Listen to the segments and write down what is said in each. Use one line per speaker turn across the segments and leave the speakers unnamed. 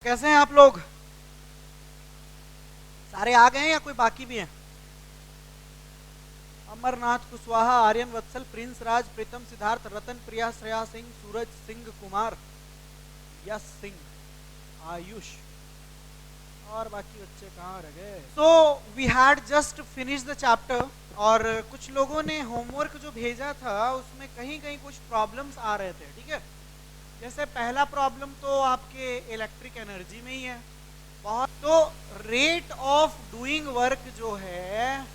कैसे हैं आप लोग? सारे आ गए हैं या कोई बाकी भी हैं? अमरनाथ कुशवाहा, आर्यन वत्सल, प्रिंस राज, प्रीतम सिद्धार्थ, रतन प्रिया, श्रेया सिंह, सूरज सिंह कुमार, यश सिंह, आयुष और बाकी बच्चे कहाँ रह गए? So we had just finish the chapter और कुछ लोगों ने होमवर्क जो भेजा था उसमें कहीं कहीं कुछ प्रॉब्लम्स आ रहे थे, ठीक है। जैसे पहला प्रॉब्लम तो आपके इलेक्ट्रिक एनर्जी में ही है बहुत। तो रेट ऑफ डूइंग वर्क जो है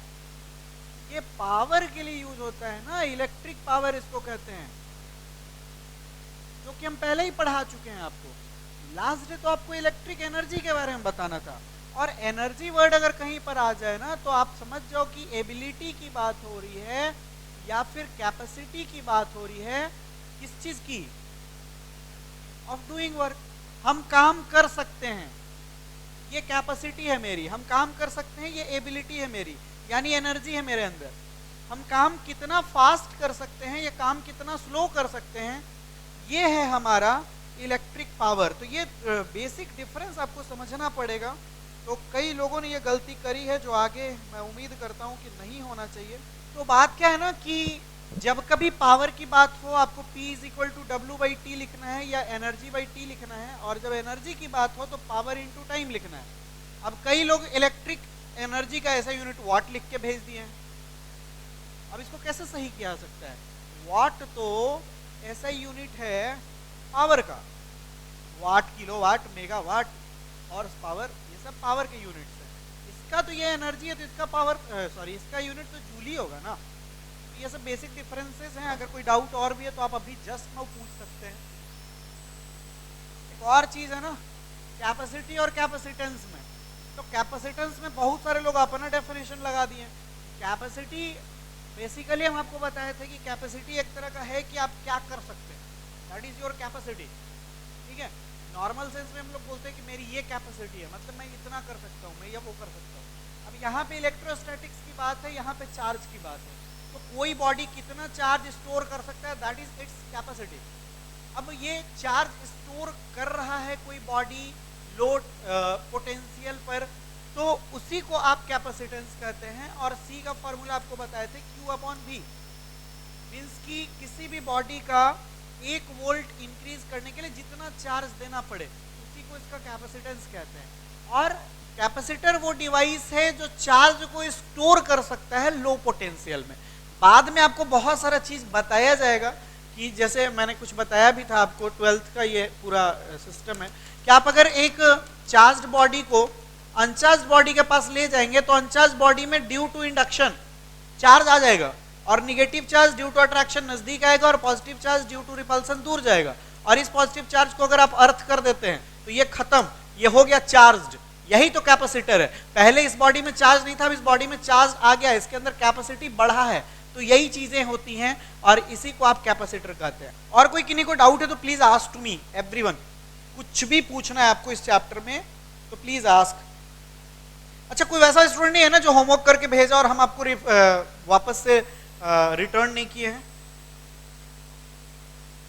ये पावर के लिए यूज होता है ना, इलेक्ट्रिक पावर इसको कहते हैं, जो कि हम पहले ही पढ़ा चुके हैं आपको। लास्ट डे तो आपको इलेक्ट्रिक एनर्जी के बारे में बताना था, और एनर्जी वर्ड अगर कहीं पर आ जाए ना तो आप समझ जाओ कि एबिलिटी की बात हो रही है या फिर कैपेसिटी की बात हो रही है। किस चीज की? Of doing work. हम काम कर सकते हैं, ये कैपेसिटी है मेरी, हम काम कर सकते हैं, ये एबिलिटी है मेरी, यानी एनर्जी है मेरे अंदर। हम काम कितना फास्ट कर सकते हैं या काम कितना स्लो कर सकते हैं, ये है हमारा इलेक्ट्रिक पावर। तो ये बेसिक डिफरेंस आपको समझना पड़ेगा। तो कई लोगों ने ये गलती करी है जो आगे मैं उम्मीद करता हूं कि नहीं होना चाहिए। तो बात क्या है ना कि जब कभी पावर की बात हो आपको P = W/T लिखना है या एनर्जी/T लिखना है, और जब एनर्जी की बात हो तो पावर इंटू टाइम लिखना है। अब कई लोग इलेक्ट्रिक एनर्जी का ऐसा यूनिट वाट लिख के भेज दिए हैं। अब इसको कैसे सही किया जा सकता है? वाट तो ऐसा यूनिट है पावर का, वाट, किलोवाट, मेगावाट, हॉर्स पावर, ये सब पावर के यूनिट्स हैं। इसका तो ये एनर्जी है तो इसका पावर इसका यूनिट तो जूल ही होगा ना। तो ये सब बेसिक डिफरेंसेस हैं। अगर कोई डाउट और भी है तो आप अभी जस्ट नाउ पूछ सकते हैं। एक और चीज है ना, कैपेसिटी और कैपेसिटेंस में। तो कैपेसिटेंस में बहुत सारे लोग अपना डेफिनेशन लगा दिए। कैपेसिटी बेसिकली हम आपको बताए थे कि कैपेसिटी एक तरह का है कि आप क्या कर सकते हैं, दैट इज योर कैपेसिटी, ठीक है। नॉर्मल सेंस में हम लोग बोलते हैं कि मेरी ये कैपेसिटी है, मतलब मैं इतना कर सकता हूँ, मैं ये वो कर सकता हूँ। अब यहाँ पे इलेक्ट्रोस्टैटिक्स की बात है, यहाँ पे चार्ज की बात है। तो कोई बॉडी कितना चार्ज स्टोर कर सकता है, दैट इज इट्स कैपेसिटी। अब ये चार्ज स्टोर कर रहा है कोई बॉडी लोड पोटेंशियल पर, तो उसी को आप कैपेसिटेंस कहते हैं। और सी का फॉर्मूला आपको बताए थे Q/V, मीन्स कि किसी भी बॉडी का 1 वोल्ट इंक्रीज करने के लिए जितना चार्ज देना पड़े उसी को इसका कैपेसिटेंस कहते हैं। और कैपेसिटर वो डिवाइस है जो चार्ज को स्टोर कर सकता है लो पोटेंशियल में। बाद में आपको बहुत सारा चीज बताया जाएगा कि जैसे मैंने कुछ बताया भी था आपको, 12th का ये पूरा सिस्टम है कि आप अगर एक चार्ज्ड बॉडी को अनचार्ज बॉडी के पास ले जाएंगे तो अनचार्ज बॉडी में ड्यू टू इंडक्शन चार्ज आ जाएगा, और negative charge due to attraction नजदीक आएगा, और positive charge due to repulsion दूर जाएगा। और इस पॉजिटिव चार्ज को अगर आप अर्थ कर देते हैं तो ये खत्म, ये हो गया चार्ज्ड। यही तो कैपेसिटर है। पहले इस बॉडी में चार्ज नहीं था, अब इस बॉडी में चार्ज आ गया, इसके अंदर कैपेसिटी बढ़ा है। तो यही चीजें होती हैं और इसी को आप कैपेसिटर कहते हैं। और कोई किन्हीं को डाउट है तो please ask to me, everyone. कुछ भी पूछना है आपको इस चैप्टर में तो प्लीज आस्क। अच्छा, कोई वैसा स्टूडेंट नहीं है ना जो होमवर्क करके भेजा और हम आपको वापस से रिटर्न नहीं किए हैं?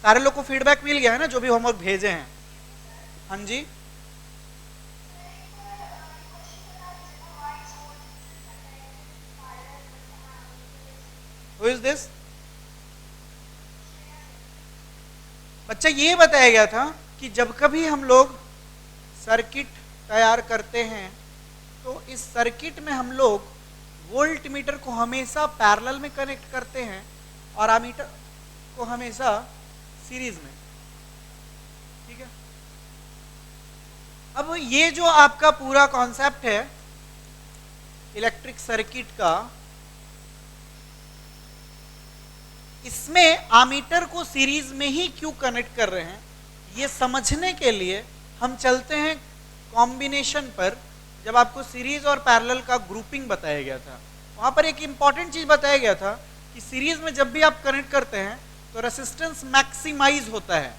सारे लोग को फीडबैक मिल गया है ना जो भी होमवर्क भेजे हैं? हाँ जी, Who is this? बच्चा ये बताया गया था कि जब कभी हम लोग सर्किट तैयार करते हैं तो इस सर्किट में हम लोग वोल्ट मीटर को हमेशा पैरेलल में कनेक्ट करते हैं और एमीटर को हमेशा सीरीज में, ठीक है। अब ये जो आपका पूरा कॉन्सेप्ट है इलेक्ट्रिक सर्किट का, इसमें आमीटर को सीरीज में ही क्यों कनेक्ट कर रहे हैं, ये समझने के लिए हम चलते हैं कॉम्बिनेशन पर। जब आपको सीरीज और पैरेलल का ग्रुपिंग बताया गया था, वहां पर एक इंपॉर्टेंट चीज बताया गया था कि सीरीज में जब भी आप कनेक्ट करते हैं तो रेसिस्टेंस मैक्सिमाइज होता है,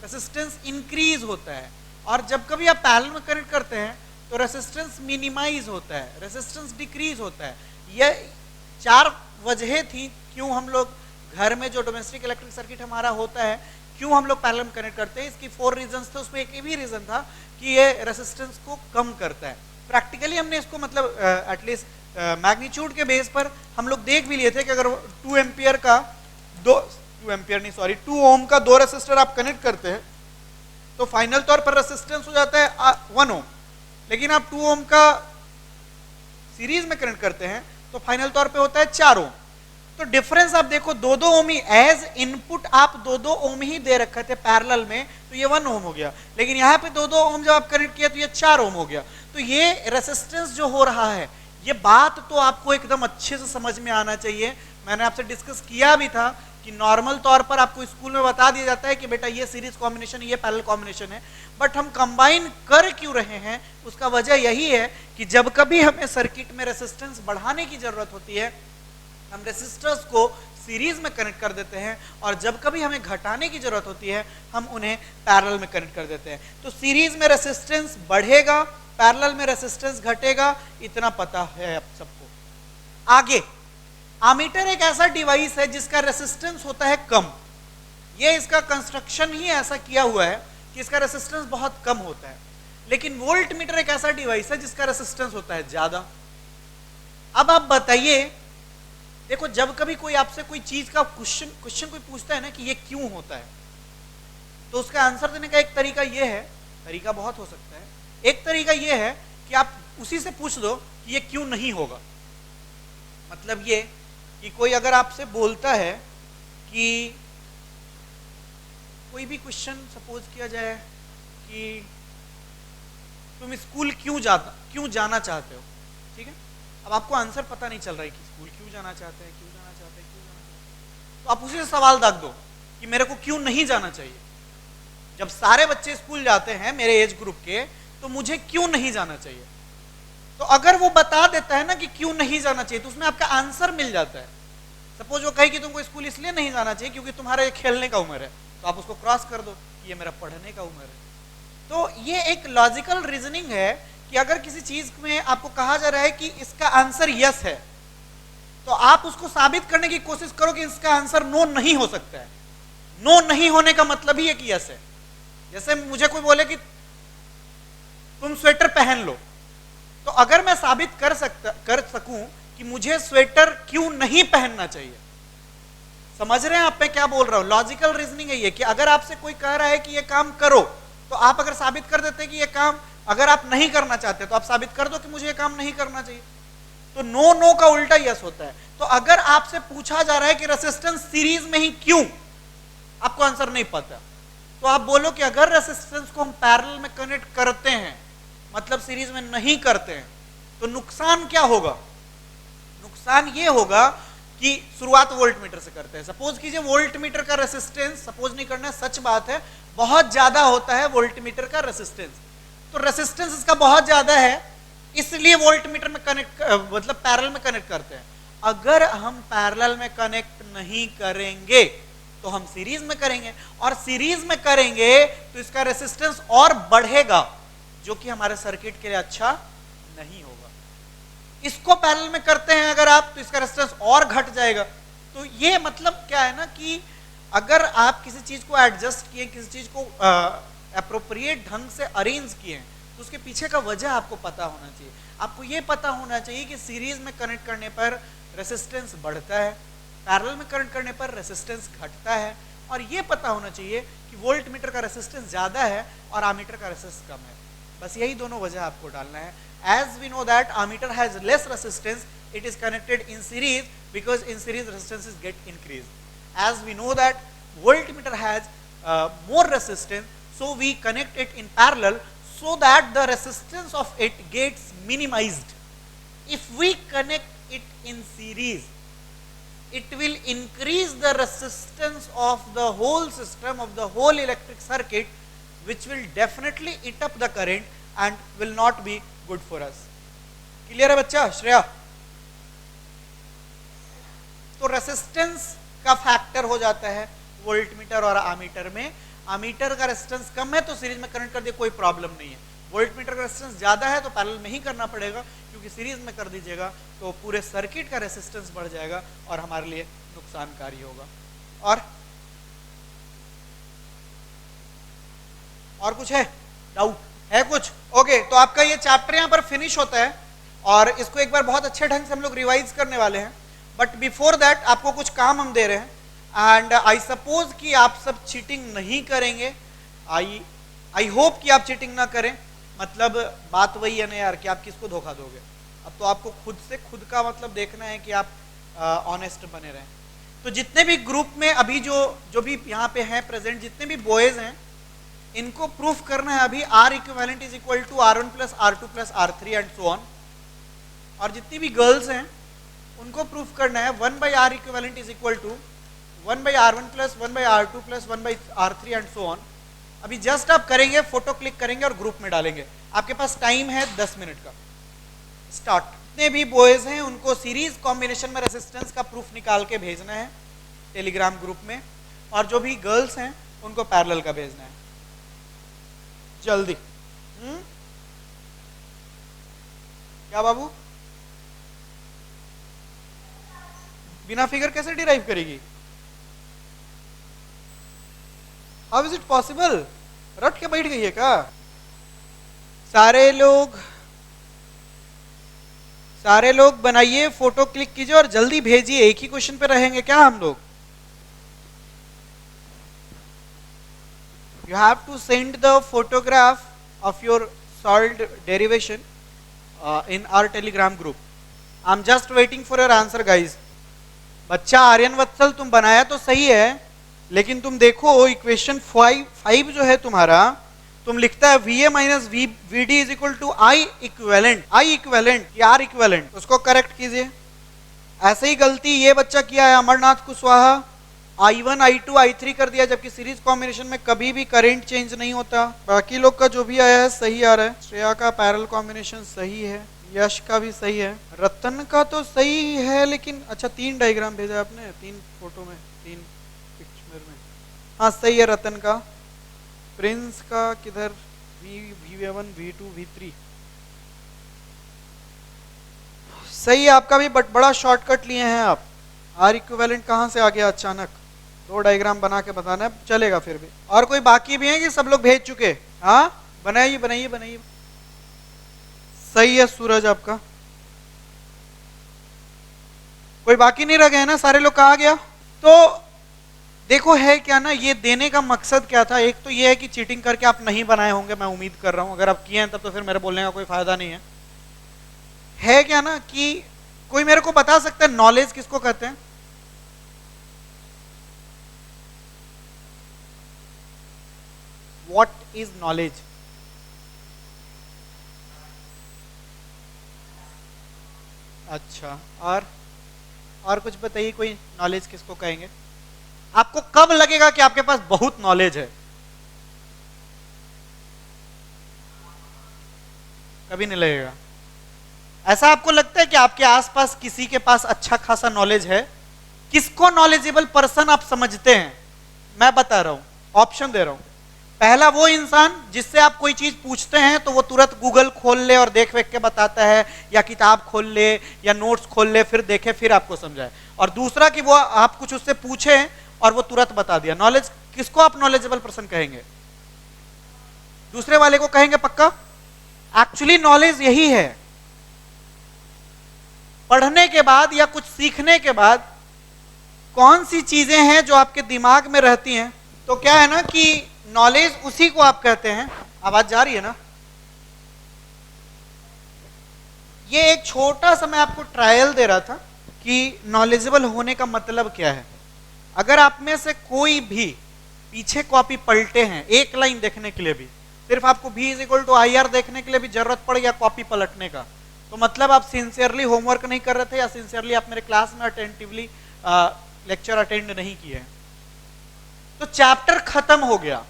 रेसिस्टेंस इंक्रीज होता है, और जब कभी आप पैरेलल में कनेक्ट करते हैं तो रेसिस्टेंस मिनिमाइज होता है, रेसिस्टेंस डिक्रीज होता है। यह 4 वजहें थी क्यों हम लोग घर में जो डोमेस्टिक इलेक्ट्रिक सर्किट हमारा होता है, क्यों हम लोग पैरेलल में कनेक्ट करते हैं, इसकी 4 रीजंस थे, उसमें एक भी रीजन था कि ये रेसिस्टेंस को कम करता है। प्रैक्टिकली हमने इसको मतलब एटलीस्ट मैग्नीट्यूड के बेस पर हम लोग देख भी लिए थे कि अगर 2 एम्पियर का 2 ओम का 2 रेसिस्टर आप कनेक्ट करते हैं तो फाइनल तौर पर रेसिस्टेंस हो जाता है 1 ओम, लेकिन आप 2 ओम का सीरीज में कनेक्ट करते हैं तो फाइनल तौर पे होता है 4 ओम। तो डिफरेंस आप देखो 2-2 ओम ही, एज इनपुट आप 2-2 ओम ही दे रखे थे पैरेलल में, तो ये 1 ओम हो गया, लेकिन यहाँ पे 2-2 ओम जब आप कनेक्ट किया तो ये 4 ओम हो गया। तो ये रेसिस्टेंस जो हो रहा है, ये बात तो आपको एकदम अच्छे से समझ में आना चाहिए। मैंने आपसे डिस्कस किया भी था कि नॉर्मल तौर पर आपको स्कूल में बता दिया जाता है कि बेटा ये सीरीज कॉम्बिनेशन, ये पैरेलल कॉम्बिनेशन है, बट हम कंबाइन कर क्यों रहे हैं, उसका वजह यही है कि जब कभी हमें सर्किट में रेसिस्टेंस बढ़ाने की जरूरत होती है, हम रेसिस्टर्स को सीरीज में कनेक्ट कर देते हैं, और जब कभी हमें घटाने की जरूरत होती है हम उन्हें पैरेलल में कनेक्ट कर देते हैं। तो सीरीज में रेसिस्टेंस बढ़ेगा, पैरेलल में रेसिस्टेंस घटेगा, इतना पता है आप सबको। आगे आमीटर एक ऐसा डिवाइस है जिसका रेसिस्टेंस होता है कम, ये इसका कंस्ट्रक्शन ही ऐसा किया हुआ है कि इसका रेसिस्टेंस बहुत कम होता है। लेकिन वोल्ट मीटर एक ऐसा डिवाइस है जिसका रेसिस्टेंस होता है ज्यादा। अब आप बताइए, देखो जब कभी कोई आपसे कोई चीज का क्वेश्चन कोई पूछता है ना कि ये क्यों होता है, तो उसका आंसर देने का एक तरीका ये है, तरीका बहुत हो सकता है, एक तरीका ये है कि आप उसी से पूछ दो कि ये क्यों नहीं होगा। मतलब ये कि कोई अगर आपसे बोलता है कि कोई भी क्वेश्चन सपोज किया जाए कि तुम स्कूल क्यों जाना चाहते हो, ठीक है, अब आपको आंसर पता नहीं चल रहा है कि स्कूल क्यों जाना चाहते हैं, तो आप उसी से सवाल दाग दो कि मेरे को क्यों नहीं जाना चाहिए। जब सारे बच्चे स्कूल जाते हैं मेरे एज ग्रुप के, तो मुझे क्यों नहीं जाना चाहिए। तो अगर वो बता देता है ना कि क्यों नहीं जाना चाहिए, तो उसमें आपका आंसर मिल जाता है। सपोज वो कहे कि तुमको स्कूल इसलिए नहीं जाना चाहिए क्योंकि तुम्हारा ये खेलने का उम्र है, तो आप उसको क्रॉस कर दो कि ये मेरा पढ़ने का उम्र है। तो ये एक लॉजिकल रीजनिंग है कि अगर किसी चीज में आपको कहा जा रहा है कि इसका आंसर यस है, तो आप उसको साबित करने की कोशिश करो कि इसका आंसर नो नहीं हो सकता है। नो नहीं होने का मतलब ही है कि यस है। जैसे मुझे कोई बोले कि तुम स्वेटर पहन लो, तो अगर मैं साबित कर सकूं कि मुझे स्वेटर क्यों नहीं पहनना चाहिए, समझ रहे हैं आप मैं क्या बोल रहा हूं। लॉजिकल रीजनिंग है ये कि अगर आपसे कोई कह रहा है कि ये काम करो, तो आप अगर साबित कर देते कि ये काम अगर आप नहीं करना चाहते तो आप साबित कर दो कि मुझे ये काम नहीं करना चाहिए। तो नो का उल्टा यस होता है। तो अगर आपसे पूछा जा रहा है कि रेसिस्टेंस सीरीज में ही क्यों, आपको आंसर नहीं पता, तो आप बोलो कि अगर रेसिस्टेंस को हम पैरेलल में कनेक्ट करते हैं, मतलब सीरीज में नहीं करते हैं, तो नुकसान क्या होगा। नुकसान ये होगा कि शुरुआत वोल्ट मीटर से करते हैं। सपोज कीजिए वोल्ट मीटर का रेसिस्टेंस, सपोज नहीं करना, सच बात है, बहुत ज्यादा होता है वोल्ट मीटर का रेसिस्टेंस। तो रेसिस्टेंस इसका बहुत ज्यादा है, इसलिए वोल्ट मीटर में कनेक्ट मतलब पैरेलल में कनेक्ट करते हैं। अगर हम पैरेलल में कनेक्ट नहीं करेंगे तो हम सीरीज में करेंगे, और सीरीज में करेंगे तो इसका रेसिस्टेंस और बढ़ेगा, जो कि हमारे सर्किट के लिए अच्छा नहीं होगा। इसको पैरेलल में करते हैं अगर आप, तो इसका रेसिस्टेंस और घट जाएगा। तो ये मतलब क्या है ना कि अगर आप किसी चीज को एडजस्ट किए, किसी चीज को एप्रोप्रिएट ढंग से अरेंज किए, तो उसके पीछे का वजह आपको पता होना चाहिए। आपको ये पता होना चाहिए कि सीरीज में कनेक्ट करने पर रेसिस्टेंस बढ़ता है, पैरेलल में कनेक्ट करने पर रेसिस्टेंस घटता है, और ये पता होना चाहिए कि वोल्ट मीटर का रेसिस्टेंस ज्यादा है और आमीटर का रेसिस्टेंस कम है। बस यही दोनों वजह आपको डालना है। As we know that ammeter has less resistance, it is connected in series because in series resistances get increased. As we know that voltmeter has more resistance, so we connect it in parallel so that the resistance of it gets minimized. If we connect it in series, it will increase the resistance of the whole system, of the whole electric circuit, which will definitely eat up the current and will not be good for us. Clear है बच्चा? श्रेया, तो resistance का factor हो जाता है voltmeter और ammeter में। Ammeter का रेसिस्टेंस कम है तो सीरीज में कनेक्ट कर दिए, कोई प्रॉब्लम नहीं है। वोल्टमीटर का रेसिस्टेंस ज्यादा है तो पैरेलल में ही करना पड़ेगा, क्योंकि सीरीज में कर दीजिएगा तो पूरे सर्किट का रेसिस्टेंस बढ़ जाएगा और हमारे लिए नुकसानकारी होगा। और और कुछ है डाउट है कुछ? ओके, तो आपका ये चैप्टर यहाँ पर फिनिश होता है और इसको एक बार बहुत अच्छे ढंग से हम लोग रिवाइज करने वाले हैं। बट बिफोर दैट आपको कुछ काम हम दे रहे हैं एंड आई सपोज कि आप सब चीटिंग नहीं करेंगे। आई होप कि आप चीटिंग ना करें। मतलब बात वही है ना यार कि आप किसको धोखा दोगे। अब तो आपको खुद से खुद का मतलब देखना है कि आप ऑनेस्ट बने रहें। तो जितने भी ग्रुप में अभी जो भी यहाँ पे हैं प्रेजेंट, जितने भी बॉयज हैं, इनको प्रूफ करना है अभी R equivalent is equal to R1 plus R2 plus R3 and so on. और जितनी भी गर्ल्स हैं उनको प्रूफ करना है 1 by R equivalent is equal to 1 by R1 plus 1 by R2 plus 1 by R3 and so on. अभी just आप करेंगे, फोटो क्लिक करेंगे और ग्रुप में डालेंगे। आपके पास टाइम है 10 मिनट का। स्टार्ट। जितने भी बॉयज हैं उनको सीरीज कॉम्बिनेशन में रेसिस्टेंस का प्रूफ निकाल के भेजना है टेलीग्राम ग्रुप में, और जो भी गर्ल्स हैं उनको पैरेलल का भेजना है। जल्दी। क्या बाबू, बिना फिगर कैसे डिराइव करेगी? How is it possible? रट के बैठ गई है क्या? सारे लोग बनाइए, फोटो क्लिक कीजिए और जल्दी भेजिए। एक ही क्वेश्चन पे रहेंगे क्या हम लोग? You have to send the photograph of your solved derivation in our Telegram group. I am just waiting for your answer guys. बच्चा आर्यन वत्सल, तुम बनाया तो सही है, लेकिन तुम देखो इक्वेशन 5 जो है तुम्हारा, तुम लिखता है VA minus VD is equal to I equivalent या R इक्वेलेंट, उसको करेक्ट कीजिए। ऐसे ही गलती ये बच्चा किया है Amarnath Kushwaha, I1 I2 I3 कर दिया, जबकि सीरीज कॉम्बिनेशन में कभी भी करंट चेंज नहीं होता। बाकी लोग का जो भी आया है सही आ रहा है। श्रेया का पैरेलल कॉम्बिनेशन सही है, यश का भी सही है, रतन का तो सही है, लेकिन अच्छा 3 डायग्राम भेजा आपने, 3 फोटो में, 3 पिक्चर में। हाँ सही है रतन का। प्रिंस का किधर? V1 V2 V3 सही है आपका भी, बट बड़ा शॉर्टकट लिए हैं आप। R इक्विवेलेंट कहाँ से आ गया अचानक? 2 डायग्राम बना के बताना है, चलेगा फिर भी। और कोई बाकी भी है कि सब लोग भेज चुके? हाँ बनाइए बनाइए बनाइए। सही है सूरज आपका। कोई बाकी नहीं रह गए ना? सारे लोग कहा गया? तो देखो है क्या ना, ये देने का मकसद क्या था? एक तो ये है कि चीटिंग करके आप नहीं बनाए होंगे, मैं उम्मीद कर रहा हूं। अगर आप किए हैं तब तो फिर मेरे बोलने का कोई फायदा नहीं है क्या ना कि कोई मेरे को बता सकता है नॉलेज किसको कहते हैं? What is knowledge? अच्छा, और कुछ बताइए, कोई नॉलेज किसको कहेंगे? आपको कब लगेगा कि आपके पास बहुत नॉलेज है? कभी नहीं लगेगा। ऐसा आपको लगता है कि आपके आसपास किसी के पास अच्छा खासा नॉलेज है? किसको नॉलेजेबल पर्सन आप समझते हैं? मैं बता रहा हूं, ऑप्शन दे रहा हूं। पहला वो इंसान जिससे आप कोई चीज पूछते हैं तो वो तुरंत गूगल खोल ले और देख वेख के बताता है, या किताब खोल ले या नोट्स खोल ले, फिर देखे फिर आपको समझाए। और दूसरा कि वो आप कुछ उससे पूछे और वो तुरंत बता दिया। नॉलेज किसको आप नॉलेजेबल पर्सन कहेंगे? दूसरे वाले को कहेंगे पक्का? एक्चुअली नॉलेज यही है, पढ़ने के बाद या कुछ सीखने के बाद कौन सी चीजें हैं जो आपके दिमाग में रहती हैं। तो क्या है ना कि नॉलेज उसी को आप कहते हैं। आवाज जा रही है ना? ये एक छोटा सा मैं आपको ट्रायल दे रहा था कि नॉलेजेबल होने का मतलब क्या है। अगर आप में से कोई भी पीछे कॉपी पलटे हैं एक लाइन देखने के लिए भी, सिर्फ आपको V is equal to IR देखने के लिए भी जरूरत पड़ गया कॉपी पलटने का, तो मतलब आप सिंसियरली होमवर्क नहीं कर रहे थे या सिंसियरली आप मेरे क्लास में अटेंटिवली लेक्चर अटेंड नहीं किए। तो चैप्टर खत्म हो गया।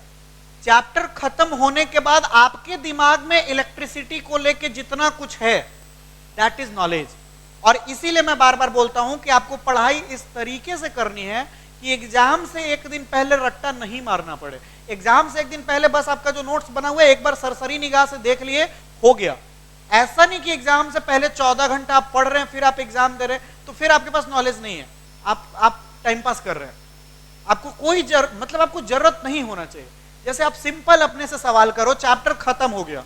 चैप्टर खत्म होने के बाद आपके दिमाग में इलेक्ट्रिसिटी को लेके जितना कुछ है दैट इज नॉलेज। और इसीलिए मैं बार बार बोलता हूं कि आपको पढ़ाई इस तरीके से करनी है कि एग्जाम से एक दिन पहले रट्टा नहीं मारना पड़े। एग्जाम से एक दिन पहले बस आपका जो नोट्स बना हुआ है एक बार सरसरी निगाह से देख लिए, हो गया। ऐसा नहीं कि एग्जाम से पहले 14 घंटा आप पढ़ रहे हैं फिर आप एग्जाम दे रहे हैं, तो फिर आपके पास नॉलेज नहीं है, आप टाइम पास कर रहे हैं। आपको कोई मतलब आपको जरूरत नहीं होना चाहिए। जैसे आप सिंपल अपने से सवाल करो, चैप्टर खत्म हो गया,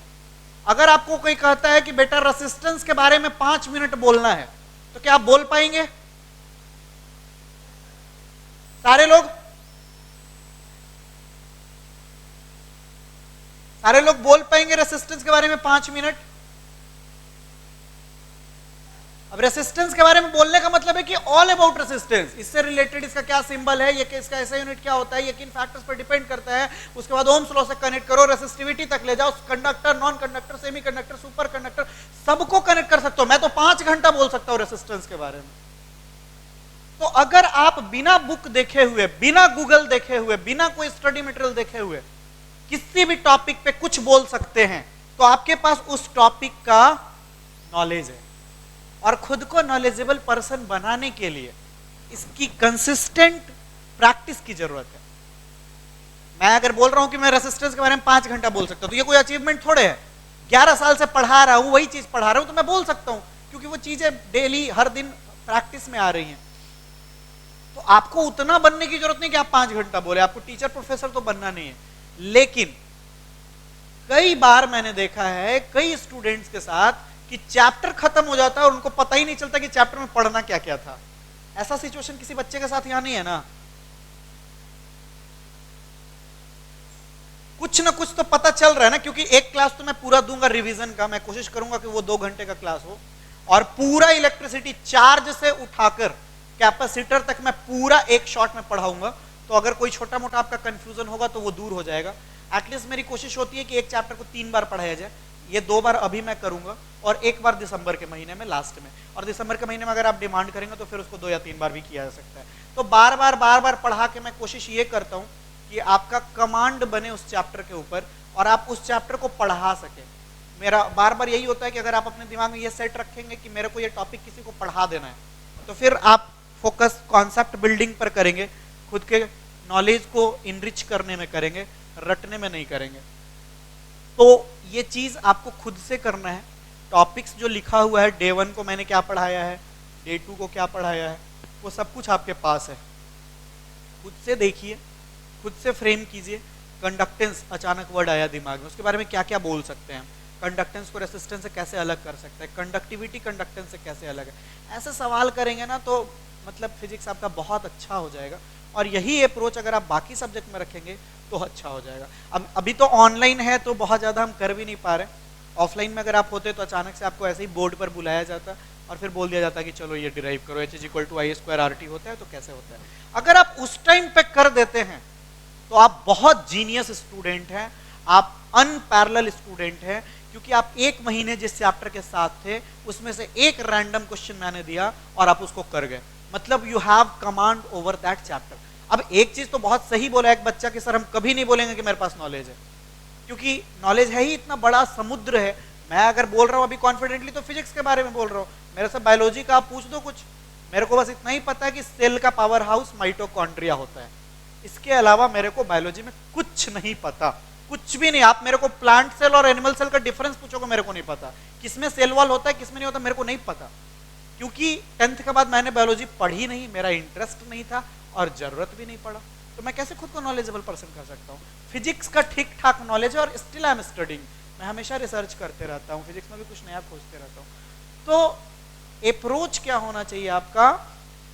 अगर आपको कोई कहता है कि बेटा रेसिस्टेंस के बारे में 5 मिनट बोलना है, तो क्या आप बोल पाएंगे? सारे लोग बोल पाएंगे रेसिस्टेंस के बारे में 5 मिनट? अब रेसिस्टेंस के बारे में बोलने का मतलब है कि ऑल अबाउट रेसिस्टेंस, इससे रिलेटेड इसका क्या सिंबल है, ये इसका ऐसा यूनिट क्या होता है, ये किन फैक्टर्स पर डिपेंड करता है, उसके बाद ओम्स लॉ से कनेक्ट करो, रेसिस्टिविटी तक ले जाओ, conductor, non conductor, semi conductor, super conductor, सबको कनेक्ट कर सकते हो। मैं तो 5 घंटा बोल सकता हूं रेसिस्टेंस के बारे में। तो अगर आप बिना बुक देखे हुए, बिना गूगल देखे हुए, बिना कोई स्टडी मटेरियल देखे हुए किसी भी टॉपिक पे कुछ बोल सकते हैं, तो आपके पास उस टॉपिक का नॉलेज है। और खुद को नॉलेजेबल पर्सन बनाने के लिए इसकी कंसिस्टेंट प्रैक्टिस की जरूरत है। मैं अगर बोल रहा हूं कि मैं रेसिस्टेंस के बारे में 5 घंटा बोल सकता हूं, तो ये कोई अचीवमेंट थोड़े है। 11 साल से पढ़ा रहा हूं, वही चीज पढ़ा रहा हूं, तो मैं बोल सकता हूं, क्योंकि वो चीजें डेली हर दिन प्रैक्टिस में आ रही हैं। तो आपको उतना बनने की जरूरत नहीं कि आप 5 घंटा बोले, आपको टीचर प्रोफेसर तो बनना नहीं है। लेकिन कई बार मैंने देखा है कई स्टूडेंट्स के साथ कि चैप्टर खत्म हो जाता है और उनको पता ही नहीं चलता कि चैप्टर में पढ़ना क्या क्या था। ऐसा सिचुएशन किसी बच्चे के साथ यहां नहीं है ना? कुछ ना कुछ तो पता चल रहा है ना, क्योंकि एक क्लास तो मैं पूरा दूंगा रिवीजन का, मैं कोशिश करूंगा कि वो 2 घंटे का क्लास हो, और पूरा इलेक्ट्रिसिटी चार्ज से उठाकर कैपेसिटर तक मैं पूरा एक शॉट में पढ़ाऊंगा। तो अगर कोई छोटा मोटा आपका कंफ्यूजन होगा तो वो दूर हो जाएगा। एटलीस्ट मेरी कोशिश होती है कि एक चैप्टर को 3 बार पढ़ाया जाए। ये 2 बार अभी मैं करूंगा और 1 बार दिसंबर के महीने में लास्ट में, और दिसंबर के महीने में अगर आप डिमांड करेंगे तो फिर उसको 2 या 3 बार भी किया जा सकता है। तो बार बार पढ़ा के मैं कोशिश ये करता हूं कि आपका कमांड बने उस चैप्टर के ऊपर और आप उस चैप्टर को पढ़ा सके। मेरा बार बार यही होता है कि अगर आप अपने दिमाग में ये सेट रखेंगे कि मेरे को ये टॉपिक किसी को पढ़ा देना है, तो फिर आप फोकस कॉन्सेप्ट बिल्डिंग पर करेंगे, खुद के नॉलेज को इनरिच करने में करेंगे, रटने में नहीं करेंगे। तो ये चीज आपको खुद से करना है। टॉपिक्स जो लिखा हुआ है, डे 1 को मैंने क्या पढ़ाया है, डे 2 को क्या पढ़ाया है, वो सब कुछ आपके पास है। खुद से देखिए, खुद से फ्रेम कीजिए। कंडक्टेंस अचानक वर्ड आया दिमाग में, उसके बारे में क्या क्या बोल सकते हैं, कंडक्टेंस को रेसिस्टेंस से कैसे अलग कर सकते हैं, कंडक्टिविटी कंडक्टेंस से कैसे अलग है। ऐसे सवाल करेंगे ना तो मतलब फिजिक्स आपका बहुत अच्छा हो जाएगा। और यही अप्रोच अगर आप बाकी सब्जेक्ट में रखेंगे तो अच्छा हो जाएगा। अब अभी तो ऑनलाइन है तो बहुत ज़्यादा हम कर भी नहीं पा रहे। ऑफलाइन में अगर आप होते तो अचानक से आपको ऐसे ही बोर्ड पर बुलाया जाता और फिर बोल दिया जाता कि चलो ये डिराइव करो, H=I² होता है तो कैसे होता है। अगर आप उस टाइम पे कर देते हैं तो आप बहुत जीनियस स्टूडेंट हैं, आप अनपैरेलल स्टूडेंट हैं, क्योंकि आप 1 महीने जिस चैप्टर के साथ थे उसमें से एक रैंडम क्वेश्चन मैंने दिया और आप उसको कर गए। मतलब you have command over that chapter. अब एक चीज तो बहुत सही बोला एक बच्चा कि सर हम कभी नहीं बोलेंगे कि मेरे पास नॉलेज है, क्योंकि नॉलेज है ही इतना बड़ा समुद्र है। मैं अगर बोल रहा हूं अभी कॉन्फिडेंटली तो फिजिक्स के बारे में बोल रहा हूं, मेरे से बायोलॉजी का आप पूछ दो कुछ, मेरे को बस इतना ही पता है कि सेल का पावर हाउस माइटोकॉन्ड्रिया होता है। इसके अलावा मेरे को बायोलॉजी में कुछ नहीं पता, कुछ भी नहीं। आप मेरे को प्लांट सेल और एनिमल सेल का डिफरेंस पूछोगे, मेरे को नहीं पता। किसमें सेल वॉल होता है किसमें नहीं होता मेरे को नहीं पता, क्योंकि 10th के बाद मैंने बायोलॉजी पढ़ी नहीं, मेरा इंटरेस्ट नहीं था और जरूरत भी नहीं पड़ा। तो मैं कैसे खुद को नॉलेजेबल पर्सन कर सकता हूँ। फिजिक्स का ठीक ठाक नॉलेज है और स्टिल आई एम स्टडिंग, मैं हमेशा रिसर्च करते रहता हूँ, फिजिक्स में भी कुछ नया खोजते रहता हूँ। तो अप्रोच क्या होना चाहिए आपका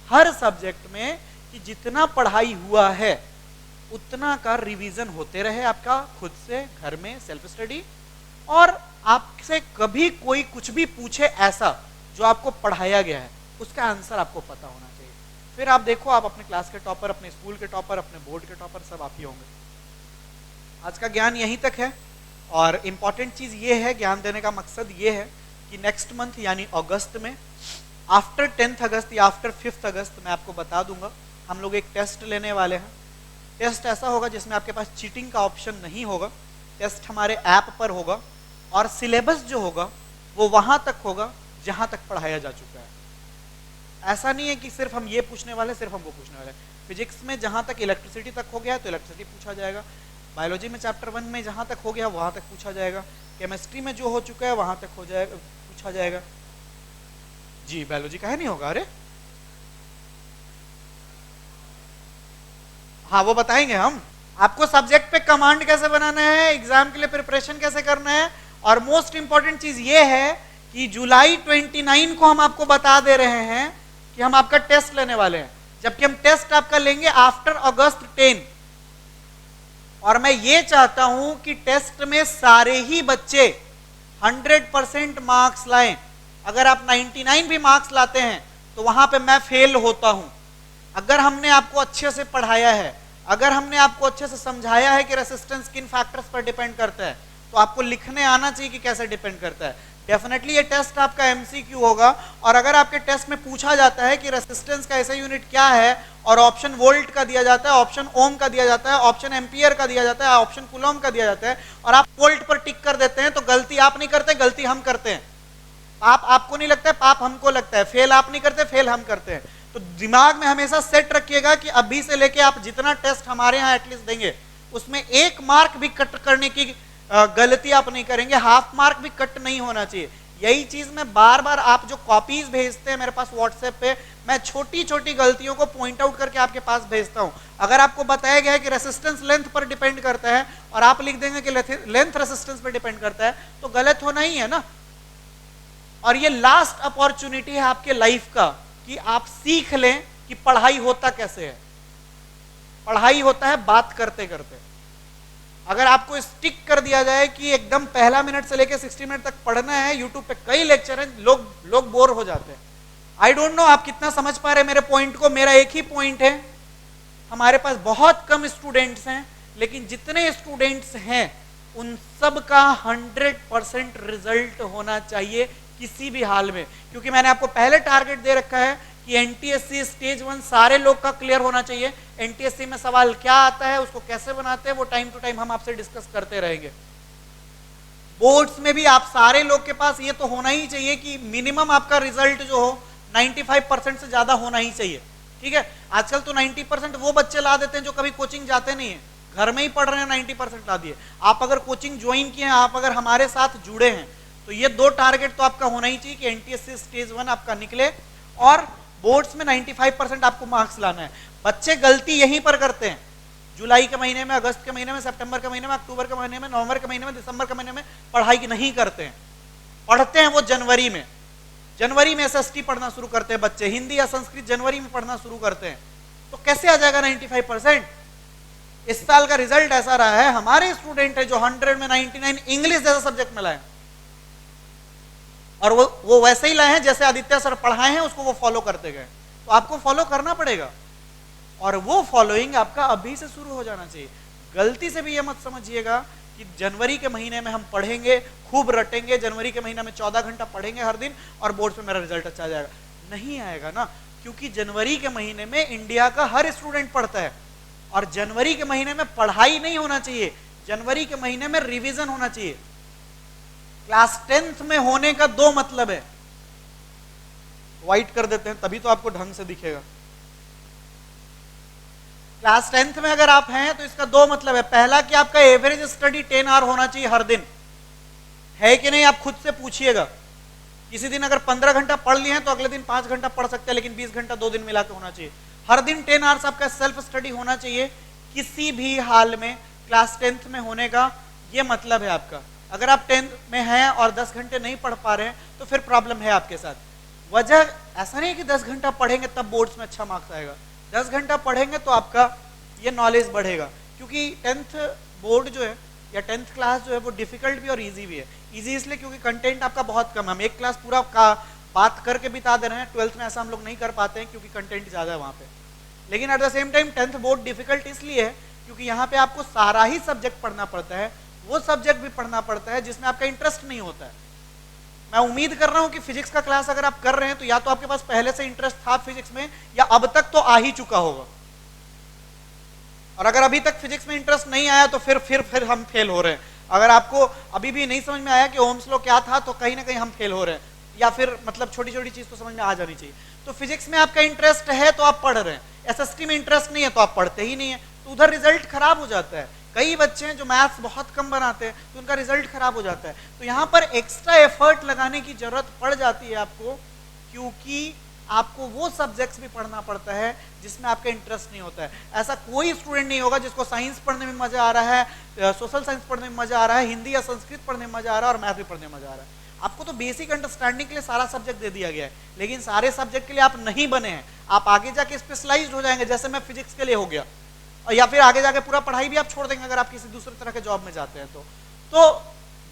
हर सब्जेक्ट में कि जितना पढ़ाई हुआ है उतना का रिवीजन होते रहे आपका खुद से घर में सेल्फ स्टडी, और आपसे कभी कोई कुछ भी पूछे ऐसा जो आपको पढ़ाया गया है उसका आंसर आपको पता होना चाहिए। फिर आप देखो, आप अपने क्लास के टॉपर, अपने स्कूल के टॉपर, अपने बोर्ड के टॉपर सब आप ही होंगे। आज का ज्ञान यहीं तक है। और इंपॉर्टेंट चीज ये है, ज्ञान देने का मकसद ये है कि नेक्स्ट मंथ यानी अगस्त में आफ्टर 10th अगस्त या आफ्टर 5th अगस्त मैं आपको बता दूंगा, हम लोग एक टेस्ट लेने वाले हैं। टेस्ट ऐसा होगा जिसमें आपके पास चीटिंग का ऑप्शन नहीं होगा। टेस्ट हमारे ऐप पर होगा और सिलेबस जो होगा वो वहां तक होगा जहां तक पढ़ाया जा चुका है। ऐसा नहीं है कि सिर्फ हम ये पूछने वाले, सिर्फ हम वो पूछने वाले। फिजिक्स में जहां तक इलेक्ट्रिसिटी तक हो गया तो इलेक्ट्रिसिटी पूछा जाएगा, बायोलॉजी में चैप्टर 1 में जहां तक हो गया वहां तक पूछा जाएगा, केमिस्ट्री में जो हो चुका है वहां तक हो जाएगा, पूछा जाएगा। जी बायोलॉजी का है नहीं होगा? अरे हाँ वो बताएंगे हम, आपको सब्जेक्ट पे कमांड कैसे बनाना है, एग्जाम के लिए प्रिपरेशन कैसे करना है, और मोस्ट इंपॉर्टेंट चीज ये है कि जुलाई 29 को हम आपको बता दे रहे हैं कि हम आपका टेस्ट लेने वाले हैं, जबकि हम टेस्ट आपका लेंगे आफ्टर अगस्त 10। और मैं ये चाहता हूं कि टेस्ट में सारे ही बच्चे 100% मार्क्स लाएं। अगर आप 99 भी मार्क्स लाते हैं तो वहां पे मैं फेल होता हूं। अगर हमने आपको अच्छे से पढ़ाया है, अगर हमने आपको अच्छे से समझाया है कि रेसिस्टेंस किन फैक्टर्स पर डिपेंड करता है, तो आपको लिखने आना चाहिए कि कैसे डिपेंड करता है। डेफिनेटली ये टेस्ट आपका एमसीक्यू होगा, और अगर आपके टेस्ट में पूछा जाता है कि रेसिस्टेंस का ऐसा यूनिट क्या है, और ऑप्शन वोल्ट का दिया जाता है, ऑप्शन ओम का दिया जाता है, ऑप्शन एम्पियर का दिया जाता है, ऑप्शन कूलम का दिया जाता है, और आप वोल्ट पर टिक कर देते हैं, तो गलती आप नहीं करते, गलती हम करते हैं। पाप आपको नहीं लगता है, पाप हमको लगता है। फेल आप नहीं करते, फेल हम करते हैं। तो दिमाग में हमेशा सेट रखिएगा कि अभी से लेके आप जितना टेस्ट हमारे यहाँ एटलीस्ट देंगे, उसमें 1 मार्क भी कट करने की गलती आप नहीं करेंगे, हाफ मार्क भी कट नहीं होना चाहिए। यही चीज मैं बार बार, आप जो कॉपीज भेजते हैं मेरे पास व्हाट्सएप पे, मैं छोटी छोटी गलतियों को पॉइंट आउट करके आपके पास भेजता हूं। अगर आपको बताया गया है कि रेसिस्टेंस लेंथ पर डिपेंड करता है, और आप लिख देंगे कि लेंथ रेसिस्टेंस पर डिपेंड करता है, तो गलत होना ही है ना। और ये लास्ट अपॉर्चुनिटी है आपके लाइफ का कि आप सीख लें कि पढ़ाई होता कैसे है। पढ़ाई होता है बात करते करते। अगर आपको स्टिक कर दिया जाए कि एकदम पहला मिनट से लेकर 60 मिनट तक पढ़ना है, यूट्यूब पे कई लेक्चर हैं, लोग बोर हो जाते हैं। आई डोंट नो आप कितना समझ पा रहे हैं मेरे पॉइंट को। मेरा एक ही पॉइंट है, हमारे पास बहुत कम स्टूडेंट्स हैं, लेकिन जितने स्टूडेंट्स हैं उन सब का 100% रिजल्ट होना चाहिए किसी भी हाल में। क्योंकि मैंने आपको पहले टारगेट दे रखा है कि एनटीएससी स्टेज 1 सारे लोग का क्लियर होना चाहिए। एनटीएससी में सवाल क्या आता है, उसको कैसे बनाते हैं, वो टाइम टू टाइम हम आपसे डिस्कस करते रहेंगे। बोर्ड्स में भी आप सारे लोग के पास ये तो होना ही चाहिए कि मिनिमम आपका रिजल्ट जो हो 95% से ज्यादा होना ही चाहिए। ठीक है, आजकल तो 90% वो बच्चे ला देते हैं जो कभी कोचिंग जाते नहीं है, घर में ही पढ़ रहे हैं, 90% ला दिए। आप अगर कोचिंग ज्वाइन किए हैं, आप अगर हमारे साथ जुड़े हैं, तो ये 2 टारगेट तो आपका होना ही चाहिए कि एनटीएससी स्टेज 1 आपका निकले, और बोर्ड्स में 95% आपको मार्क्स लाना है। बच्चे गलती यहीं पर करते हैं, जुलाई के महीने में, अगस्त के महीने में, सितंबर के महीने में, अक्टूबर के महीने में, नवंबर के महीने में, दिसंबर के महीने में पढ़ाई नहीं करते हैं। पढ़ते हैं वो जनवरी में एसएसटी पढ़ना शुरू करते हैं बच्चे, हिंदी या संस्कृत जनवरी में पढ़ना शुरू करते हैं। तो कैसे आ जाएगा 95%? इस साल का रिजल्ट ऐसा रहा है, हमारे स्टूडेंट है जो 100 में 99 इंग्लिश जैसा सब्जेक्ट में लाए, और वो वैसे ही लाए हैं जैसे आदित्य सर पढ़ाए हैं, उसको वो फॉलो करते गए। तो आपको फॉलो करना पड़ेगा, और वो फॉलोइंग आपका अभी से शुरू हो जाना चाहिए। गलती से भी ये मत समझिएगा कि जनवरी के महीने में हम पढ़ेंगे, खूब रटेंगे, जनवरी के महीने में 14 घंटा पढ़ेंगे हर दिन और बोर्ड में मेरा रिजल्ट अच्छा आ जाएगा। नहीं आएगा ना, क्योंकि जनवरी के महीने में इंडिया का हर स्टूडेंट पढ़ता है, और जनवरी के महीने में पढ़ाई नहीं होना चाहिए, जनवरी के महीने में रिवीजन होना चाहिए। क्लास 10th में होने का 2 मतलब है, व्हाइट कर देते हैं तभी तो आपको ढंग से दिखेगा। क्लास 10th में अगर आप हैं तो इसका 2 मतलब है। पहला कि आपका एवरेज स्टडी 10 आवर होना चाहिए हर दिन, है कि नहीं? आप खुद से पूछिएगा। किसी दिन अगर 15 घंटा पढ़ लिए हैं तो अगले दिन 5 घंटा पढ़ सकते हैं, लेकिन 20 घंटा 2 दिन मिला के होना चाहिए। हर दिन 10 आवर्स आपका सेल्फ स्टडी होना चाहिए किसी भी हाल में, क्लास 10th में होने का ये मतलब है आपका। अगर आप 10th में हैं और 10 घंटे नहीं पढ़ पा रहे हैं तो फिर प्रॉब्लम है आपके साथ। वजह ऐसा नहीं कि 10 घंटा पढ़ेंगे तब बोर्ड्स में अच्छा मार्क्स आएगा। 10 घंटा पढ़ेंगे तो आपका ये नॉलेज बढ़ेगा, क्योंकि 10th बोर्ड जो है या 10th क्लास जो है वो डिफिकल्ट भी और इजी भी है। इजी इसलिए क्योंकि कंटेंट आपका बहुत कम है, हम एक क्लास पूरा का बात करके बिता दे रहे हैं। 12th में ऐसा हम लोग नहीं कर पाते हैं क्योंकि कंटेंट ज़्यादा है वहाँ पे। लेकिन at the same time 10th board difficult इसलिए है क्योंकि यहाँ पे आपको सारा ही सब्जेक्ट पढ़ना पड़ता है, वो सब्जेक्ट भी पढ़ना पड़ता है जिसमें आपका इंटरेस्ट नहीं होता है। मैं उम्मीद कर रहा हूँ कि फिजिक्स का क्लास अगर आप कर रहे हैं तो या तो आपके पास पहले से इंटरेस्ट था फिजिक्स में, या अब तक तो आ ही चुका होगा। और अगर अभी तक फिजिक्स में इंटरेस्ट नहीं आया तो फिर हम फेल हो रहे हैं। अगर आपको अभी भी नहीं समझ में आया कि ओम्स लॉ क्या था तो कहीं ना कहीं हम फेल हो रहे हैं, या फिर मतलब छोटी छोटी चीज तो समझ में आ जानी चाहिए। तो फिजिक्स में आपका इंटरेस्ट है तो आप पढ़ रहे हैं, एसएसटी में इंटरेस्ट नहीं है तो आप पढ़ते ही नहीं है, तो उधर रिजल्ट खराब हो जाता है। कई बच्चे हैं जो मैथ्स बहुत कम बनाते हैं तो उनका रिजल्ट खराब हो जाता है। तो यहाँ पर एक्स्ट्रा एफर्ट लगाने की जरूरत पड़ जाती है आपको, क्योंकि आपको वो सब्जेक्ट्स भी पढ़ना पड़ता है जिसमें आपका इंटरेस्ट नहीं होता है। ऐसा कोई स्टूडेंट नहीं होगा जिसको साइंस पढ़ने में मजा आ रहा है, सोशल साइंस पढ़ने में मजा आ रहा है, हिंदी या संस्कृत पढ़ने में मजा आ रहा है और मैथ भी पढ़ने में मजा आ रहा है। आपको तो बेसिक अंडरस्टैंडिंग के लिए सारा सब्जेक्ट दे दिया गया है, लेकिन सारे सब्जेक्ट के लिए आप नहीं बने हैं। आप आगे जाके स्पेशलाइज्ड हो जाएंगे, जैसे मैं फिजिक्स के लिए हो गया, या फिर आगे जाके पूरा पढ़ाई भी आप छोड़ देंगे अगर आप किसी दूसरे तरह के जॉब में जाते हैं तो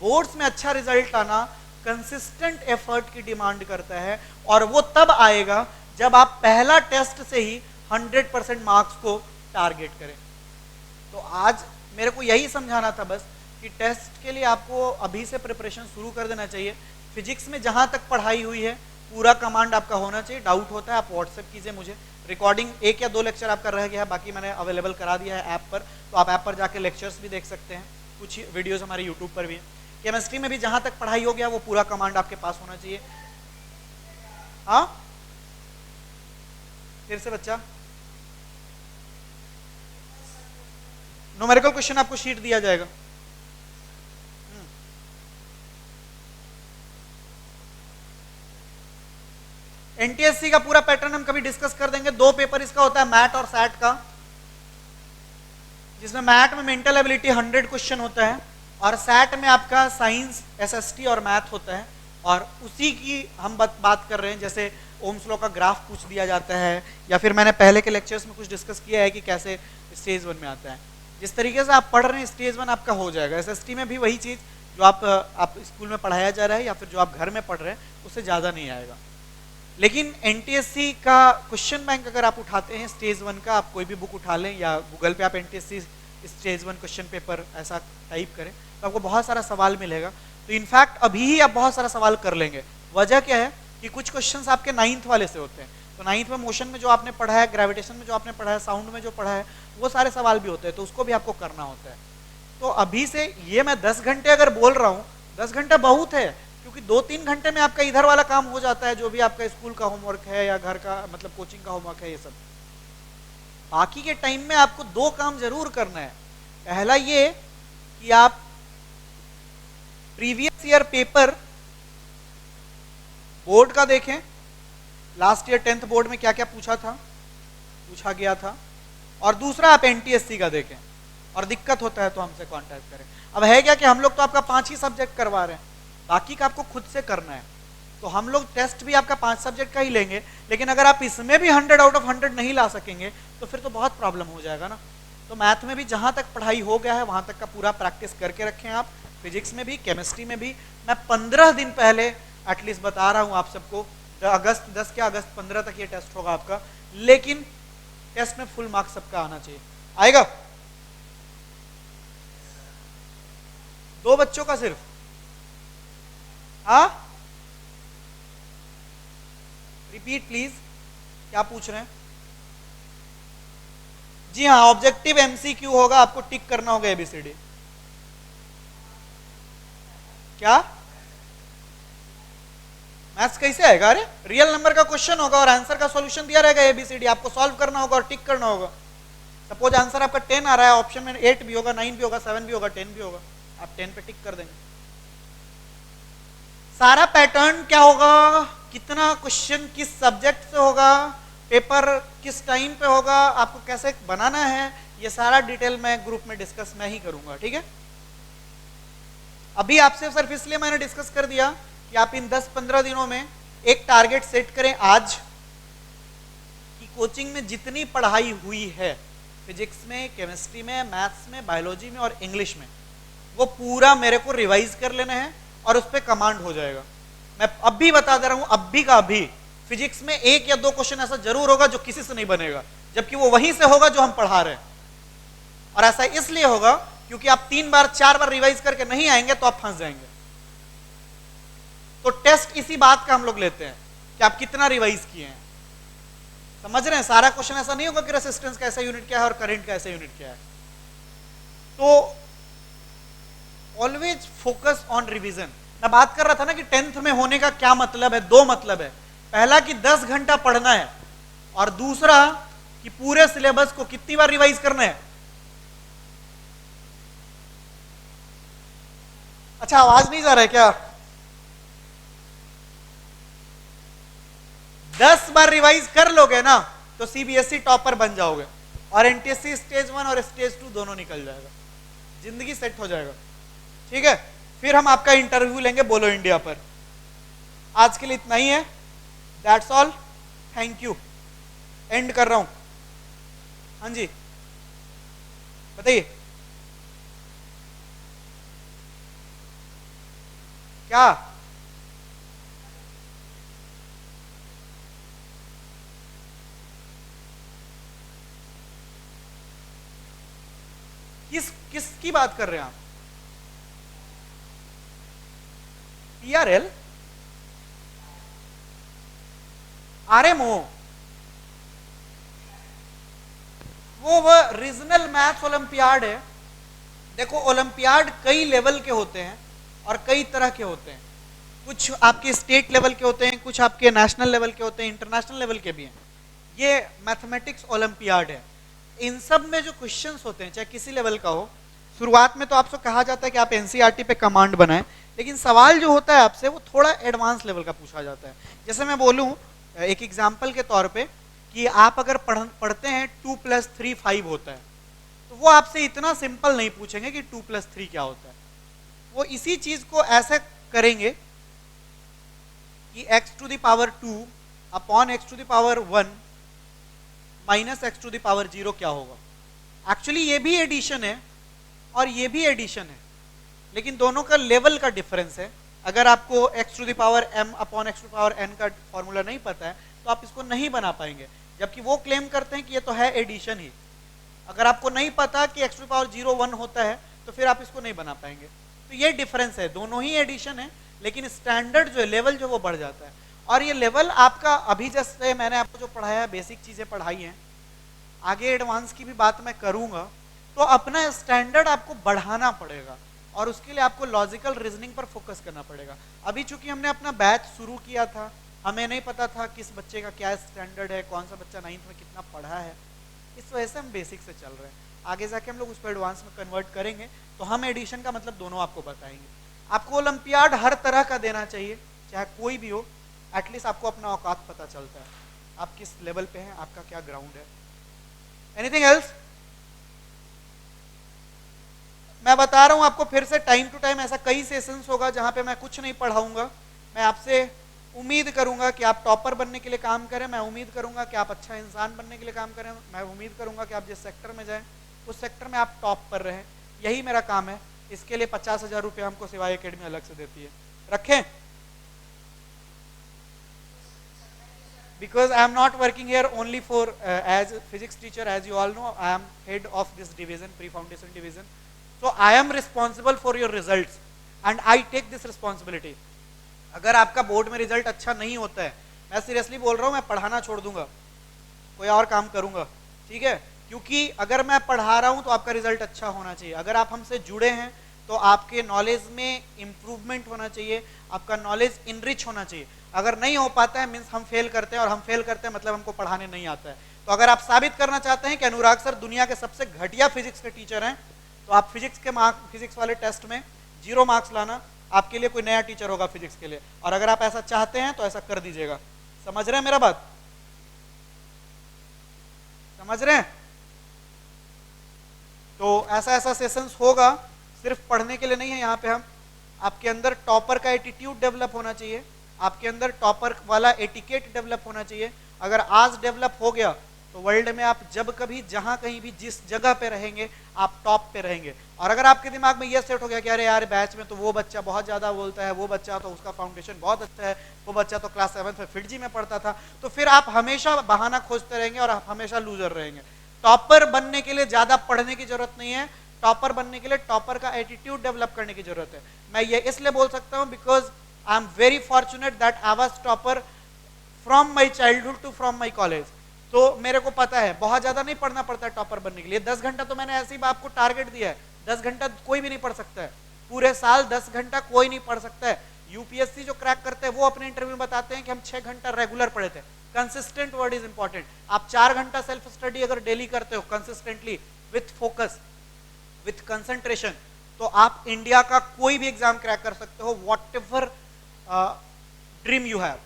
बोर्ड्स में अच्छा रिजल्ट आना कंसिस्टेंट एफर्ट की डिमांड करता है, और वो तब आएगा जब आप पहला टेस्ट से ही 100% मार्क्स को टारगेट करें। तो आज मेरे को यही समझाना था बस कि टेस्ट के लिए आपको अभी से प्रिपरेशन शुरू कर देना चाहिए। फिजिक्स में जहां तक पढ़ाई हुई है पूरा कमांड आपका होना चाहिए। डाउट होता है आप व्हाट्सएप कीजिए मुझे, रिकॉर्डिंग 1 या 2 लेक्चर आपका रह गया है, बाकी मैंने अवेलेबल करा दिया है ऐप पर, तो आप ऐप पर जाके लेक्चर्स भी देख सकते हैं, कुछ वीडियोस हमारे यूट्यूब पर भी हैं। केमिस्ट्री में भी जहां तक पढ़ाई हो गया वो पूरा कमांड आपके पास होना चाहिए। हाँ फिर से बच्चा, न्यूमेरिकल क्वेश्चन आपको शीट दिया जाएगा। एनटीएससी का पूरा पैटर्न हम कभी डिस्कस कर देंगे। 2 पेपर इसका होता है, मैट और सैट का, जिसमें मैट में मेंटल एबिलिटी 100 क्वेश्चन होता है और सैट में आपका साइंस, एसएसटी और मैथ होता है। और उसी की हम बात कर रहे हैं, जैसे ओम्स लॉ का ग्राफ पूछ दिया जाता है, या फिर मैंने पहले के लेक्चर्स में कुछ डिस्कस किया है कि कैसे स्टेज 1 में आता है। जिस तरीके से आप पढ़ रहे हैं स्टेज 1 आपका हो जाएगा। एसएसटी में भी वही चीज जो आप स्कूल में पढ़ाया जा रहा है या फिर जो आप घर में पढ़ रहे हैं उससे ज्यादा नहीं आएगा। लेकिन एनटीएससी का क्वेश्चन बैंक अगर आप उठाते हैं स्टेज 1 का, आप कोई भी बुक उठा लें या गूगल पे आप एनटीएससी स्टेज 1 क्वेश्चन पेपर ऐसा टाइप करें तो आपको बहुत सारा सवाल मिलेगा। तो इनफैक्ट अभी ही आप बहुत सारा सवाल कर लेंगे। वजह क्या है कि कुछ क्वेश्चंस आपके 9th वाले से होते हैं। तो 9th में मोशन में जो आपने पढ़ा है, ग्रेविटेशन में जो आपने पढ़ा है, साउंड में जो पढ़ा है, वो सारे सवाल भी होते हैं, तो उसको भी आपको करना होता है। तो अभी से ये मैं 10 घंटे अगर बोल रहा हूँ, 10 घंटा बहुत है, क्योंकि 2-3 घंटे में आपका इधर वाला काम हो जाता है, जो भी आपका स्कूल का होमवर्क है या घर का मतलब कोचिंग का होमवर्क है, ये सब। बाकी के टाइम में आपको 2 काम जरूर करना है। पहला ये कि आप प्रीवियस ईयर पेपर बोर्ड का देखें, लास्ट ईयर 10th बोर्ड में क्या क्या पूछा गया था, और दूसरा आप एनटीएससी का देखें, और दिक्कत होता है तो हमसे कांटेक्ट करें। अब है क्या कि हम लोग तो आपका 5 ही सब्जेक्ट करवा रहे हैं, बाकी का आपको खुद से करना है। तो हम लोग टेस्ट भी आपका 5 सब्जेक्ट का ही लेंगे, लेकिन अगर आप इसमें भी 100 आउट ऑफ 100 नहीं ला सकेंगे तो फिर तो बहुत प्रॉब्लम हो जाएगा ना। तो मैथ में भी जहां तक पढ़ाई हो गया है वहां तक का पूरा प्रैक्टिस करके रखें आप। फिजिक्स में भी, केमिस्ट्री में भी। मैं 15 दिन पहले एटलीस्ट बता रहा हूं आप सबको, 10 अगस्त 15 तक ये टेस्ट होगा आपका, लेकिन टेस्ट में फुल मार्क्स सबका आना चाहिए। आएगा? 2 बच्चों का सिर्फ? हाँ, रिपीट प्लीज, क्या पूछ रहे हैं? जी हाँ, ऑब्जेक्टिव एमसीक्यू होगा, आपको टिक करना होगा एबीसीडी। क्या मैथ्स कैसे आएगा? अरे रियल नंबर का क्वेश्चन होगा और आंसर का सॉल्यूशन दिया रहेगा एबीसीडी, आपको सॉल्व करना होगा और टिक करना होगा। सपोज आंसर आपका 10 आ रहा है, ऑप्शन में 8 भी होगा, 9 भी होगा, 7 भी होगा, 10 भी होगा, आप 10 पे टिक कर देंगे। सारा पैटर्न क्या होगा, कितना क्वेश्चन किस सब्जेक्ट से होगा, पेपर किस टाइम पे होगा, आपको कैसे बनाना है, ये सारा डिटेल मैं ग्रुप में डिस्कस मैं ही करूंगा, ठीक है। अभी आपसे सिर्फ इसलिए मैंने डिस्कस कर दिया कि आप इन 10-15 दिनों में एक टारगेट सेट करें आज, कि कोचिंग में जितनी पढ़ाई हुई है फिजिक्स में, केमिस्ट्री में, मैथ्स में, बायोलॉजी में और इंग्लिश में, वो पूरा मेरे को रिवाइज कर लेना है और उस पर कमांड हो जाएगा। मैं अब भी बता दे रहा हूं, अभी का अभी फिजिक्स में 1 या 2 क्वेश्चन ऐसा जरूर होगा जो किसी से नहीं बनेगा, जबकि वो वहीं से होगा जो हम पढ़ा रहे हैं। और ऐसा इसलिए होगा क्योंकि आप 3 बार 4 बार रिवाइज करके नहीं आएंगे तो आप फंस जाएंगे। तो टेस्ट इसी बात का हम लोग लेते हैं कि आप कितना रिवाइज किए हैं। समझ रहे हैं? सारा क्वेश्चन ऐसा नहीं होगा कि रेसिस्टेंस का ऐसा यूनिट क्या है और करंट का ऐसा यूनिट क्या है। तो ऑलवेज फोकस ऑन रिवीजन। मैं बात कर रहा था ना कि 10th में होने का क्या मतलब है, 2 मतलब है। पहला कि 10 घंटा पढ़ना है, और दूसरा कि पूरे सिलेबस को कितनी बार रिवाइज करना है। अच्छा, आवाज नहीं जा रहा है क्या? 10 बार रिवाइज कर लोगे ना तो सीबीएसई टॉपर बन जाओगे और एनटीएससी स्टेज 1 और स्टेज 2 दोनों निकल जाएगा, जिंदगी सेट हो जाएगा। ठीक है, फिर हम आपका इंटरव्यू लेंगे बोलो इंडिया पर। आज के लिए इतना ही है, that's all, thank you, and कर रहा हूं। हाँ जी बताइए क्या? किसकी बात कर रहे हैं आप? पीआरएल, आरएमओ, वो रीजनल मैथ्स ओलंपियाड है। देखो ओलंपियाड कई लेवल के होते हैं और कई तरह के होते हैं, कुछ आपके स्टेट लेवल के होते हैं, कुछ आपके नेशनल लेवल के होते हैं, इंटरनेशनल लेवल के भी हैं। ये मैथमेटिक्स ओलंपियाड है। इन सब में जो क्वेश्चंस होते हैं चाहे किसी लेवल का हो, शुरुआत में तो आपसे कहा जाता है कि आप एनसीईआरटी पे कमांड बनाएं, लेकिन सवाल जो होता है आपसे वो थोड़ा एडवांस लेवल का पूछा जाता है। जैसे मैं बोलूं एक एग्जांपल के तौर पे कि आप अगर पढ़ते हैं 2 + 3 5 होता है, तो वो आपसे इतना सिंपल नहीं पूछेंगे कि 2 + 3 क्या होता है। वो इसी चीज को ऐसे करेंगे कि x⁻² upon x⁻1 minus x⁻0 क्या होगा। एक्चुअली ये भी एडिशन है और ये भी एडिशन है, लेकिन दोनों का लेवल का डिफरेंस है। अगर आपको x⁻m अपॉन x⁻n का फॉर्मूला नहीं पता है तो आप इसको नहीं बना पाएंगे, जबकि वो क्लेम करते हैं कि ये तो है एडिशन ही। अगर आपको नहीं पता कि x⁻0 1 होता है तो फिर आप इसको नहीं बना पाएंगे। तो ये डिफरेंस है, दोनों ही एडिशन है, लेकिन स्टैंडर्ड जो है, लेवल जो वो बढ़ जाता है। और ये लेवल आपका अभी जैसे मैंने आपको जो पढ़ाया है, बेसिक चीजें पढ़ाई हैं, आगे एडवांस की भी बात मैं करूंगा, तो अपना स्टैंडर्ड आपको बढ़ाना पड़ेगा और उसके लिए आपको लॉजिकल रीजनिंग पर फोकस करना पड़ेगा। अभी चूंकि हमने अपना बैच शुरू किया था, हमें नहीं पता था किस बच्चे का क्या स्टैंडर्ड है, कौन सा बच्चा 9th में कितना पढ़ा है, इस वजह से हम बेसिक से चल रहे हैं। आगे जाके हम लोग उसको एडवांस में कन्वर्ट करेंगे, तो हम एडिशन का मतलब दोनों आपको बताएंगे। आपको ओलंपियाड हर तरह का देना चाहिए, चाहे कोई भी हो, एटलीस्ट आपको अपना औकात पता चलता है, आप किस लेवल पे हैं, आपका क्या ग्राउंड है। Anything else? मैं बता रहा हूं आपको फिर से, टाइम टू टाइम ऐसा कई सेशंस होगा जहां पे मैं कुछ नहीं पढ़ाऊंगा। मैं आपसे उम्मीद करूंगा कि आप टॉपर बनने के लिए काम करें, मैं उम्मीद करूंगा कि आप अच्छा इंसान बनने के लिए काम करें, मैं उम्मीद करूंगा कि आप जिस सेक्टर में जाएं उस सेक्टर में आप टॉप पर रहें। यही मेरा काम है। इसके लिए 50,000 रुपये हमको सिवाय एकेडमी अलग से देती है, रखें। Because I am not working here only for as physics teacher, as you all know, I am head of this division, pre-foundation division. So I am responsible for your results and I take this responsibility. अगर आपका board में result अच्छा नहीं होता है, मैं seriously बोल रहा हूँ, मैं पढ़ाना छोड़ दूंगा, कोई और काम करूंगा, ठीक है? क्योंकि अगर मैं पढ़ा रहा हूँ तो आपका रिजल्ट अच्छा होना चाहिए। अगर आप हमसे जुड़े हैं तो आपके नॉलेज में इम्प्रूवमेंट होना चाहिए, आपका नॉलेज इनरिच होना चाहिए। अगर नहीं हो पाता है मीन्स हम फेल करते हैं, और हम फेल करते हैं मतलब हमको पढ़ाने नहीं आता है। तो अगर आप साबित करना चाहते हैं कि अनुराग सर दुनिया के सबसे घटिया फिजिक्स के टीचर हैं, तो आप फिजिक्स वाले टेस्ट में 0 मार्क्स लाना, आपके लिए कोई नया टीचर होगा फिजिक्स के लिए। और अगर आप ऐसा चाहते हैं तो ऐसा कर दीजिएगा। समझ रहे हैं मेरा बात? समझ रहे हैं? तो ऐसा ऐसा सेशंस होगा, सिर्फ पढ़ने के लिए नहीं है। यहाँ पे हम आपके अंदर टॉपर का एटीट्यूड डेवलप होना चाहिए, आपके अंदर टॉपर वाला एटिकेट डेवलप होना चाहिए। अगर आज डेवलप हो गया तो वर्ल्ड में आप जब कभी जहां कहीं भी जिस जगह पे रहेंगे आप टॉप पे रहेंगे। और अगर आपके दिमाग में ये सेट हो गया कि अरे यार बैच में तो वो बच्चा बहुत ज्यादा बोलता है, वो बच्चा तो उसका फाउंडेशन बहुत अच्छा है, वो बच्चा तो क्लास 7th में फिटजी में पढ़ता था, तो फिर आप हमेशा बहाना खोजते रहेंगे और आप हमेशा लूजर रहेंगे। टॉपर बनने के लिए ज्यादा पढ़ने की जरूरत नहीं है, टॉपर बनने के लिए टॉपर का एटीट्यूड डेवलप करने की जरूरत है। मैं ये इसलिए बोल सकता हूँ because I am very fortunate that I was topper from my childhood to from my college. तो मेरे को पता है बहुत ज्यादा नहीं पढ़ना पड़ता है टॉपर बनने के लिए। 10 घंटा तो मैंने ऐसे ही आपको टारगेट दिया है, 10 घंटा कोई भी नहीं पढ़ सकता है, पूरे साल 10 घंटा कोई नहीं पढ़ सकता है। यूपीएससी जो क्रैक करते हैं वो अपने इंटरव्यू में बताते हैं कि हम 6 घंटा रेगुलर पढ़े थे। Consistent word is important. आप 4 घंटा सेल्फ स्टडी अगर डेली करते हो consistently with focus with concentration, तो आप इंडिया का कोई भी एग्जाम क्रैक कर सकते हो, व्हाटएवर ड्रीम यू हैव।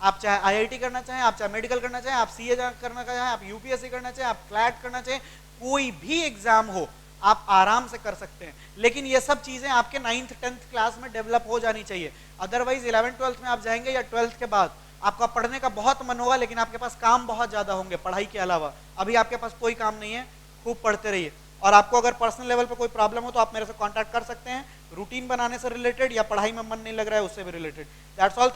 आप चाहे आईआईटी करना चाहें, आप चाहे मेडिकल करना चाहें, आप सीए करना चाहें, आप यूपीएससी करना चाहें, आप क्लैट करना चाहें, कोई भी एग्जाम हो आप आराम से कर सकते हैं। लेकिन ये सब चीजें आपके 9th 10th क्लास में डेवलप हो जानी चाहिए। अदरवाइज 11th 12th में आप जाएंगे या 12th के बाद आपका पढ़ने का बहुत मन होगा, लेकिन आपके पास काम बहुत ज्यादा होंगे पढ़ाई के अलावा। अभी आपके पास कोई काम नहीं है, खूब पढ़ते रहिए। और आपको अगर पर्सनल लेवल पे कोई प्रॉब्लम हो तो आप मेरे से कांटेक्ट कर सकते हैं, रूटीन बनाने से रिलेटेड या पढ़ाई में मन नहीं लग रहा है उससे भी रिलेटेड। That's all.